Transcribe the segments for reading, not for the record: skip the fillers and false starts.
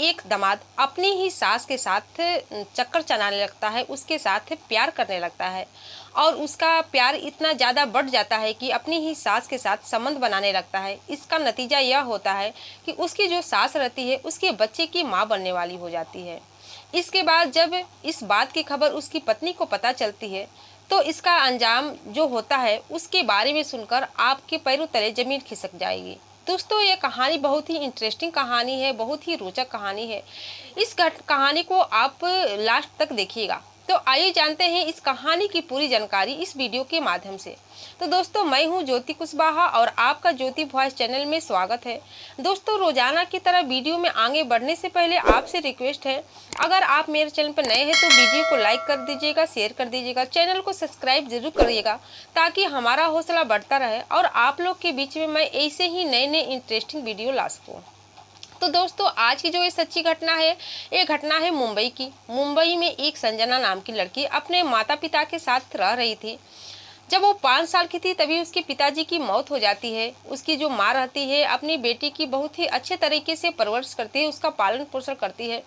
एक दामाद अपनी ही सास के साथ चक्कर चलाने लगता है, उसके साथ प्यार करने लगता है और उसका प्यार इतना ज़्यादा बढ़ जाता है कि अपनी ही सास के साथ संबंध बनाने लगता है। इसका नतीजा यह होता है कि उसकी जो सास रहती है उसके बच्चे की माँ बनने वाली हो जाती है। इसके बाद जब इस बात की खबर उसकी पत्नी को पता चलती है तो इसका अंजाम जो होता है उसके बारे में सुनकर आपके पैरों तले जमीन खिसक जाएगी। दोस्तों, ये कहानी बहुत ही इंटरेस्टिंग कहानी है, बहुत ही रोचक कहानी है। इस कहानी को आप लास्ट तक देखिएगा। तो आइए जानते हैं इस कहानी की पूरी जानकारी इस वीडियो के माध्यम से। तो दोस्तों, मैं हूं ज्योति कुशवाहा और आपका ज्योति वॉइस चैनल में स्वागत है। दोस्तों, रोजाना की तरह वीडियो में आगे बढ़ने से पहले आपसे रिक्वेस्ट है, अगर आप मेरे चैनल पर नए हैं तो वीडियो को लाइक कर दीजिएगा, शेयर कर दीजिएगा, चैनल को सब्सक्राइब जरूर करिएगा ताकि हमारा हौसला बढ़ता रहे और आप लोग के बीच में मैं ऐसे ही नए नए इंटरेस्टिंग वीडियो ला सकूँ। तो दोस्तों, आज की जो ये सच्ची घटना है, ये घटना है मुंबई की। मुंबई में एक संजना नाम की लड़की अपने माता पिता के साथ रह रही थी। जब वो 5 साल की थी तभी उसके पिताजी की मौत हो जाती है। उसकी जो माँ रहती है अपनी बेटी की बहुत ही अच्छे तरीके से परवरिश करती है, उसका पालन पोषण करती है।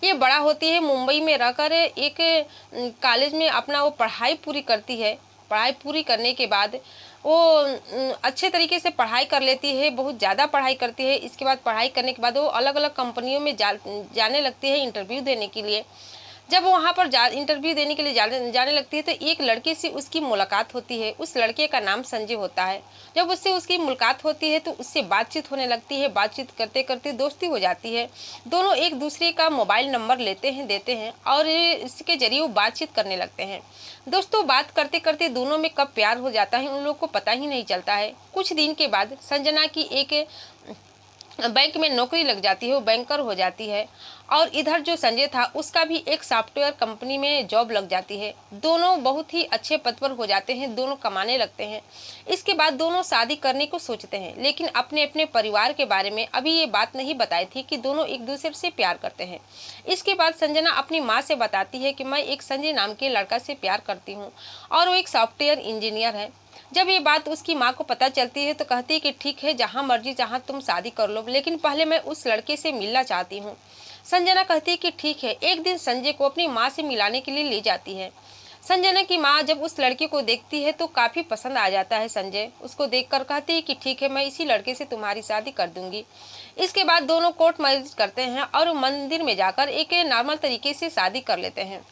ये बड़ा होती है, मुंबई में रहकर एक कॉलेज में अपना वो पढ़ाई पूरी करती है। पढ़ाई पूरी करने के बाद वो अच्छे तरीके से पढ़ाई कर लेती है, बहुत ज़्यादा पढ़ाई करती है। इसके बाद पढ़ाई करने के बाद वो अलग अलग कंपनियों में जाने लगती है इंटरव्यू देने के लिए। जब वो वहाँ पर इंटरव्यू देने के लिए जाने लगती है तो एक लड़के से उसकी मुलाकात होती है। उस लड़के का नाम संजय होता है। जब उससे उसकी मुलाकात होती है तो उससे बातचीत होने लगती है। बातचीत करते करते दोस्ती हो जाती है। दोनों एक दूसरे का मोबाइल नंबर लेते हैं, देते हैं और इसके जरिए वो बातचीत करने लगते हैं। दोस्तों, बात करते करते दोनों में कब प्यार हो जाता है उन लोग को पता ही नहीं चलता है। कुछ दिन के बाद संजना की एक बैंक में नौकरी लग जाती है, वो बैंकर हो जाती है और इधर जो संजय था उसका भी एक सॉफ्टवेयर कंपनी में जॉब लग जाती है। दोनों बहुत ही अच्छे पद पर हो जाते हैं, दोनों कमाने लगते हैं। इसके बाद दोनों शादी करने को सोचते हैं, लेकिन अपने अपने परिवार के बारे में अभी ये बात नहीं बताई थी कि दोनों एक दूसरे से प्यार करते हैं। इसके बाद संजना अपनी माँ से बताती है कि मैं एक संजय नाम के लड़का से प्यार करती हूँ और वो एक सॉफ्टवेयर इंजीनियर है। जब ये बात उसकी माँ को पता चलती है तो कहती है कि ठीक है, जहाँ मर्जी जहाँ तुम शादी कर लो, लेकिन पहले मैं उस लड़के से मिलना चाहती हूँ। संजना कहती है कि ठीक है। एक दिन संजय को अपनी माँ से मिलाने के लिए ले जाती है। संजना की माँ जब उस लड़के को देखती है तो काफ़ी पसंद आ जाता है संजय। उसको देखकर कहती है कि ठीक है, मैं इसी लड़के से तुम्हारी शादी कर दूंगी। इसके बाद दोनों कोर्ट मैरिज करते हैं और मंदिर में जाकर एक नॉर्मल तरीके से शादी कर लेते हैं।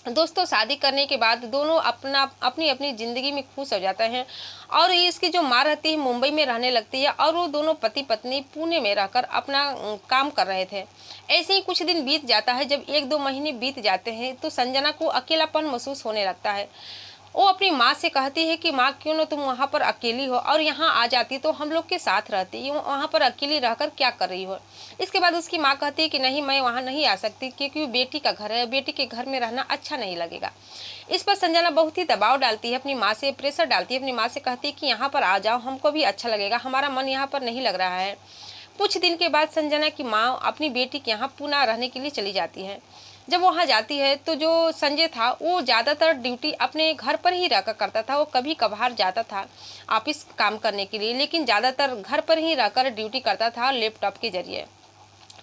दोस्तों, शादी करने के बाद दोनों अपनी अपनी ज़िंदगी में खुश हो जाते हैं और इसकी जो माँ रहती है मुंबई में रहने लगती है और वो दोनों पति पत्नी पुणे में रहकर अपना काम कर रहे थे। ऐसे ही कुछ दिन बीत जाता है। जब 1-2 महीने बीत जाते हैं तो संजना को अकेलापन महसूस होने लगता है। वो अपनी माँ से कहती है कि माँ, क्यों ना तुम वहाँ पर अकेली हो और यहाँ आ जाती तो हम लोग के साथ रहती, ये वहाँ पर अकेली रहकर क्या कर रही हो। इसके बाद उसकी माँ कहती है कि नहीं, मैं वहाँ नहीं आ सकती क्योंकि बेटी का घर है, बेटी के घर में रहना अच्छा नहीं लगेगा। इस पर संजना बहुत ही दबाव डालती है, अपनी माँ से प्रेशर डालती है। अपनी माँ से कहती है कि यहाँ पर आ जाओ, हमको भी अच्छा लगेगा, हमारा मन यहाँ पर नहीं लग रहा है। कुछ दिन के बाद संजना की माँ अपनी बेटी के यहाँ पुणे रहने के लिए चली जाती है। जब वहाँ जाती है तो जो संजय था वो ज़्यादातर ड्यूटी अपने घर पर ही रहकर करता था। वो कभी कभार जाता था ऑफिस काम करने के लिए, लेकिन ज़्यादातर घर पर ही रहकर ड्यूटी करता था लैपटॉप के जरिए।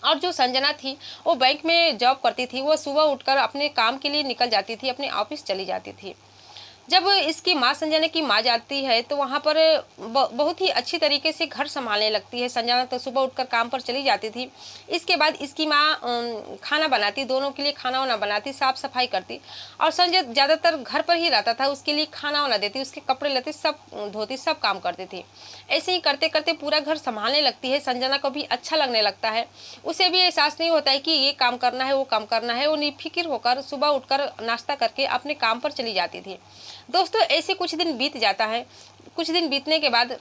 और जो संजना थी वो बैंक में जॉब करती थी। वो सुबह उठकर अपने काम के लिए निकल जाती थी, अपने ऑफिस चली जाती थी। जब इसकी माँ, संजना की माँ जाती है तो वहाँ पर बहुत ही अच्छी तरीके से घर संभालने लगती है। संजना तो सुबह उठकर काम पर चली जाती थी। इसके बाद इसकी माँ खाना बनाती, दोनों के लिए खाना वाना बनाती, साफ़ सफाई करती और संजय ज़्यादातर घर पर ही रहता था। उसके लिए खाना वाना देती, उसके कपड़े लते सब धोती, सब काम करती थी। ऐसे ही करते करते पूरा घर संभालने लगती है। संजना को भी अच्छा लगने लगता है। उसे भी एहसास नहीं होता है कि ये काम करना है, वो काम करना है। वो निफिक्र होकर सुबह उठकर नाश्ता करके अपने काम पर चली जाती थी। दोस्तों, ऐसे कुछ दिन बीत जाता है। कुछ दिन बीतने के बाद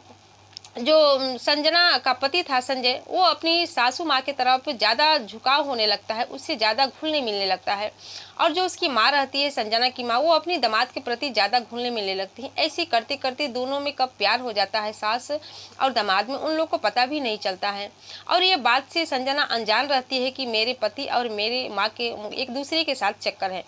जो संजना का पति था संजय, वो अपनी सासू माँ की तरफ ज़्यादा झुकाव होने लगता है, उससे ज़्यादा घुलने मिलने लगता है। और जो उसकी माँ रहती है संजना की माँ, वो अपनी दामाद के प्रति ज़्यादा घुलने मिलने लगती है। ऐसे करते करते दोनों में कब प्यार हो जाता है सास और दामाद में, उन लोग को पता भी नहीं चलता है। और ये बात से संजना अनजान रहती है कि मेरे पति और मेरे माँ के एक दूसरे के साथ चक्कर है।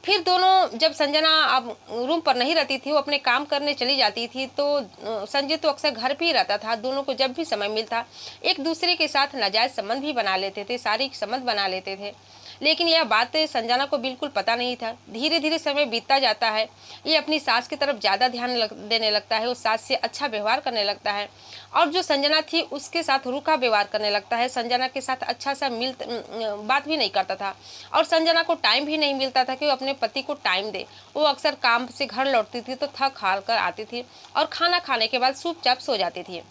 फिर दोनों जब संजना अब रूम पर नहीं रहती थी, वो अपने काम करने चली जाती थी, तो संजय तो अक्सर घर पे ही रहता था। दोनों को जब भी समय मिलता एक दूसरे के साथ नाजायज़ संबंध भी बना लेते थे, शारीरिक संबंध बना लेते थे। लेकिन यह बात संजना को बिल्कुल पता नहीं था। धीरे धीरे समय बीतता जाता है, ये अपनी सास की तरफ ज़्यादा ध्यान देने लगता है, वो सास से अच्छा व्यवहार करने लगता है और जो संजना थी उसके साथ रूखा व्यवहार करने लगता है। संजना के साथ अच्छा सा बात भी नहीं करता था और संजना को टाइम भी नहीं मिलता था कि वो अपने पति को टाइम दे। वो अक्सर काम से घर लौटती थी तो थक हार कर आती थी और खाना खाने के बाद चुपचाप सो जाती थी।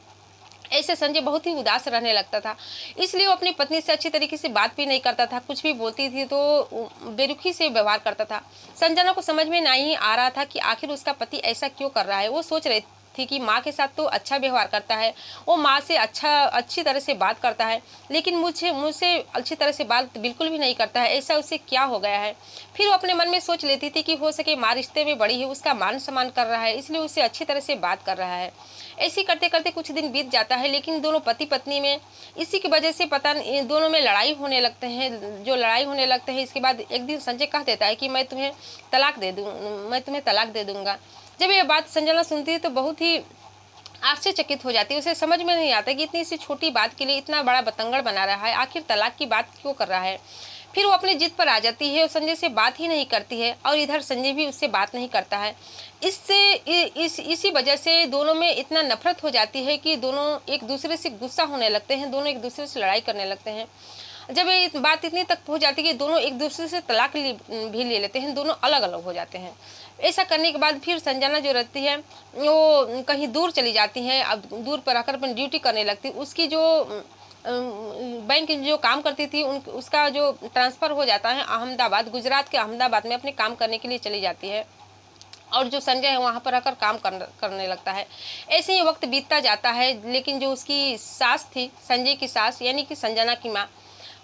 ऐसे संजय बहुत ही उदास रहने लगता था, इसलिए वो अपनी पत्नी से अच्छी तरीके से बात भी नहीं करता था। कुछ भी बोलती थी तो बेरुखी से व्यवहार करता था। संजना को समझ में नहीं आ रहा था कि आखिर उसका पति ऐसा क्यों कर रहा है। वो सोच रही थी कि माँ के साथ तो अच्छा व्यवहार करता है, वो माँ से अच्छी तरह से बात करता है, लेकिन मुझसे अच्छी तरह से बात बिल्कुल भी नहीं करता है। ऐसा उसे क्या हो गया है। फिर वो अपने मन में सोच लेती थी कि हो सके माँ रिश्ते में बड़ी है, उसका मान सम्मान कर रहा है, इसलिए उसे अच्छी तरह से बात कर रहा है। ऐसे करते करते कुछ दिन बीत जाता है, लेकिन दोनों पति पत्नी में इसी की वजह से पता नहीं दोनों में लड़ाई होने लगते हैं। जो लड़ाई होने लगते हैं, इसके बाद एक दिन संजय कह देता है कि मैं तुम्हें तलाक दे दूंगा। जब ये बात संजना सुनती है तो बहुत ही आश्चर्यचकित हो जाती है। उसे समझ में नहीं आता कि इतनी सी छोटी बात के लिए इतना बड़ा बतंगड़ बना रहा है, आखिर तलाक की बात क्यों कर रहा है। फिर वो अपनी जिद पर आ जाती है और संजय से बात ही नहीं करती है और इधर संजय भी उससे बात नहीं करता है। इसी वजह से दोनों में इतना नफरत हो जाती है कि दोनों एक दूसरे से गुस्सा होने लगते हैं, दोनों एक दूसरे से लड़ाई करने लगते हैं। जब ये बात इतनी तक हो जाती है कि दोनों एक दूसरे से तलाक भी ले लेते हैं, दोनों अलग अलग हो जाते हैं। ऐसा करने के बाद फिर संजना जो रहती है वो कहीं दूर चली जाती है। अब दूर पर आकर अपनी ड्यूटी करने लगती है। उसकी जो बैंक जो काम करती थी उसका जो ट्रांसफ़र हो जाता है अहमदाबाद, गुजरात के अहमदाबाद में अपने काम करने के लिए चली जाती है और जो संजय है वहाँ पर आकर काम करने लगता है। ऐसे ही वक्त बीतता जाता है, लेकिन जो उसकी सास थी, संजय की सास यानी कि संजना की माँ,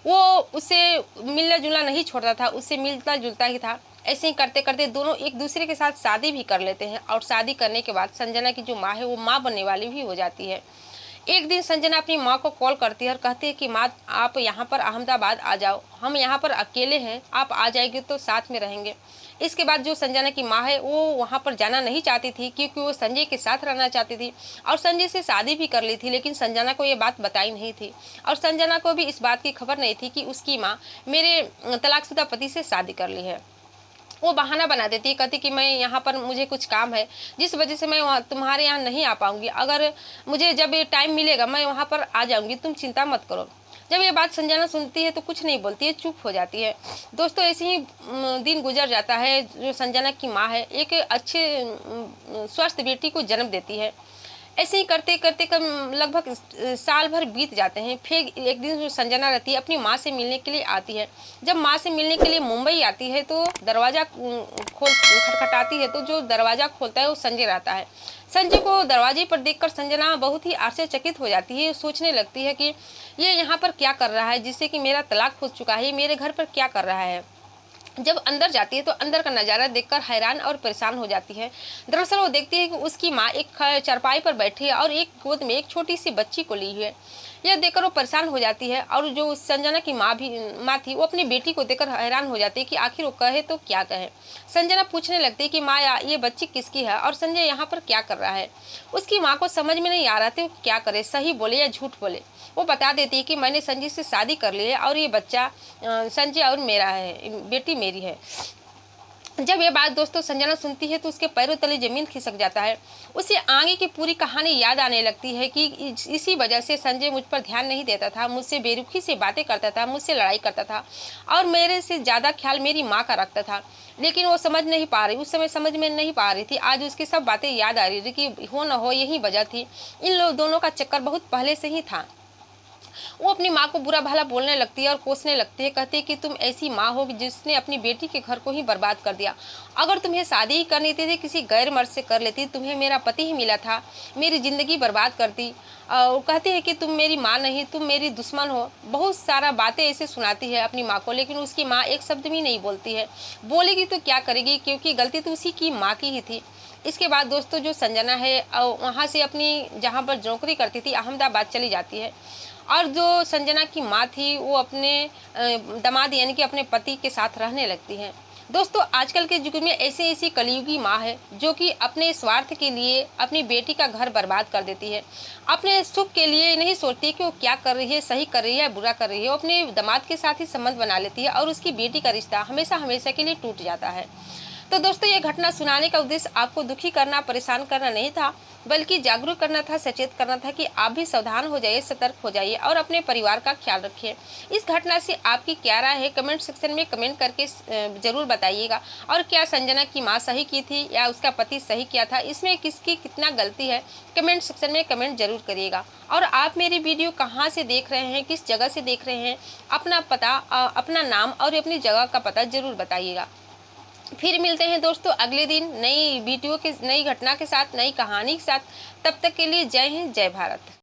वो उससे मिलना जुलना नहीं छोड़ता था, उससे मिलता जुलता ही था। ऐसे ही करते करते दोनों एक दूसरे के साथ शादी भी कर लेते हैं और शादी करने के बाद संजना की जो माँ है वो माँ बनने वाली भी हो जाती है। एक दिन संजना अपनी माँ को कॉल करती है और कहती है कि माँ आप यहाँ पर अहमदाबाद आ जाओ, हम यहाँ पर अकेले हैं, आप आ जाएंगे तो साथ में रहेंगे। इसके बाद जो संजना की माँ है वो वहाँ पर जाना नहीं चाहती थी, क्योंकि वो संजय के साथ रहना चाहती थी और संजय से शादी भी कर ली थी, लेकिन संजना को ये बात बताई नहीं थी और संजना को भी इस बात की खबर नहीं थी कि उसकी माँ मेरे तलाकशुदा पति से शादी कर ली है। वो बहाना बना देती है, कहती कि मैं यहाँ पर मुझे कुछ काम है जिस वजह से मैं तुम्हारे यहाँ नहीं आ पाऊँगी, अगर मुझे जब ये टाइम मिलेगा मैं वहाँ पर आ जाऊँगी, तुम चिंता मत करो। जब ये बात संजना सुनती है तो कुछ नहीं बोलती है, चुप हो जाती है। दोस्तों ऐसे ही दिन गुजर जाता है। जो संजना की माँ है एक अच्छे स्वस्थ बेटी को जन्म देती है। ऐसे ही करते करते कम लगभग साल भर बीत जाते हैं। फिर एक दिन जो संजना रहती है अपनी माँ से मिलने के लिए आती है। जब माँ से मिलने के लिए मुंबई आती है तो दरवाज़ा खटखटाती है, तो जो दरवाज़ा खोलता है वो संजय रहता है। संजय को दरवाजे पर देखकर संजना बहुत ही आश्चर्यचकित हो जाती है। सोचने लगती है कि ये यहाँ पर क्या कर रहा है, जिससे कि मेरा तलाक हो चुका है, मेरे घर पर क्या कर रहा है। जब अंदर जाती है तो अंदर का नज़ारा देखकर हैरान और परेशान हो जाती है। दरअसल वो देखती है कि उसकी माँ एक चारपाई पर बैठी है और एक गोद में एक छोटी सी बच्ची को ली हुई है। यह देखकर वो परेशान हो जाती है और जो संजना की माँ थी वो अपनी बेटी को देखकर हैरान हो जाती है कि आखिर वो कहे तो क्या कहे। संजना पूछने लगती है कि माँ ये बच्ची किसकी है और संजय यहाँ पर क्या कर रहा है। उसकी माँ को समझ में नहीं आ रहा था वो क्या करे, सही बोले या झूठ बोले। वो बता देती है कि मैंने संजय से शादी कर ली है और ये बच्चा संजय और मेरा है, बेटी मेरी है। जब ये बात दोस्तों संजना सुनती है तो उसके पैरों तले जमीन खिसक जाता है। उसे आगे की पूरी कहानी याद आने लगती है कि इसी वजह से संजय मुझ पर ध्यान नहीं देता था, मुझसे बेरुखी से बातें करता था, मुझसे लड़ाई करता था और मेरे से ज़्यादा ख्याल मेरी माँ का रखता था। लेकिन वो समझ नहीं पा रही, उस समय समझ में नहीं पा रही थी। आज उसकी सब बातें याद आ रही थी कि हो न हो यही वजह थी। इन दोनों का चक्कर बहुत पहले से ही था। वो अपनी माँ को बुरा भला बोलने लगती है और कोसने लगती है। कहती है कि तुम ऐसी माँ हो जिसने अपनी बेटी के घर को ही बर्बाद कर दिया। अगर तुम्हें शादी ही करनी थी किसी गैर मर्द से कर लेती, तुम्हें मेरा पति ही मिला था, मेरी ज़िंदगी बर्बाद करती। वो कहती है कि तुम मेरी माँ नहीं, तुम मेरी दुश्मन हो। बहुत सारा बातें ऐसे सुनाती है अपनी माँ को, लेकिन उसकी माँ एक शब्द भी नहीं बोलती है। बोलेगी तो क्या करेगी, क्योंकि गलती तो उसी की माँ की ही थी। इसके बाद दोस्तों जो संजना है वहाँ से अपनी जहाँ पर नौकरी करती थी अहमदाबाद चली जाती है और जो संजना की माँ थी वो अपने दामाद यानी कि अपने पति के साथ रहने लगती हैं। दोस्तों आजकल के युग में ऐसी ऐसी कलयुगी माँ है जो कि अपने स्वार्थ के लिए अपनी बेटी का घर बर्बाद कर देती है। अपने सुख के लिए नहीं सोचती कि वो क्या कर रही है, सही कर रही है या बुरा कर रही है। वो अपने दामाद के साथ ही संबंध बना लेती है और उसकी बेटी का रिश्ता हमेशा हमेशा के लिए टूट जाता है। तो दोस्तों ये घटना सुनाने का उद्देश्य आपको दुखी करना, परेशान करना नहीं था, बल्कि जागरूक करना था, सचेत करना था कि आप भी सावधान हो जाइए, सतर्क हो जाइए और अपने परिवार का ख्याल रखिए। इस घटना से आपकी क्या राय है, कमेंट सेक्शन में कमेंट करके ज़रूर बताइएगा। और क्या संजना की माँ सही की थी या उसका पति सही किया था, इसमें किसकी कितना गलती है, कमेंट सेक्शन में कमेंट जरूर करिएगा। और आप मेरी वीडियो कहाँ से देख रहे हैं, किस जगह से देख रहे हैं, अपना पता, अपना नाम और अपनी जगह का पता जरूर बताइएगा। फिर मिलते हैं दोस्तों अगले दिन नई वीडियो के, नई घटना के साथ, नई कहानी के साथ। तब तक के लिए जय हिंद, जय भारत।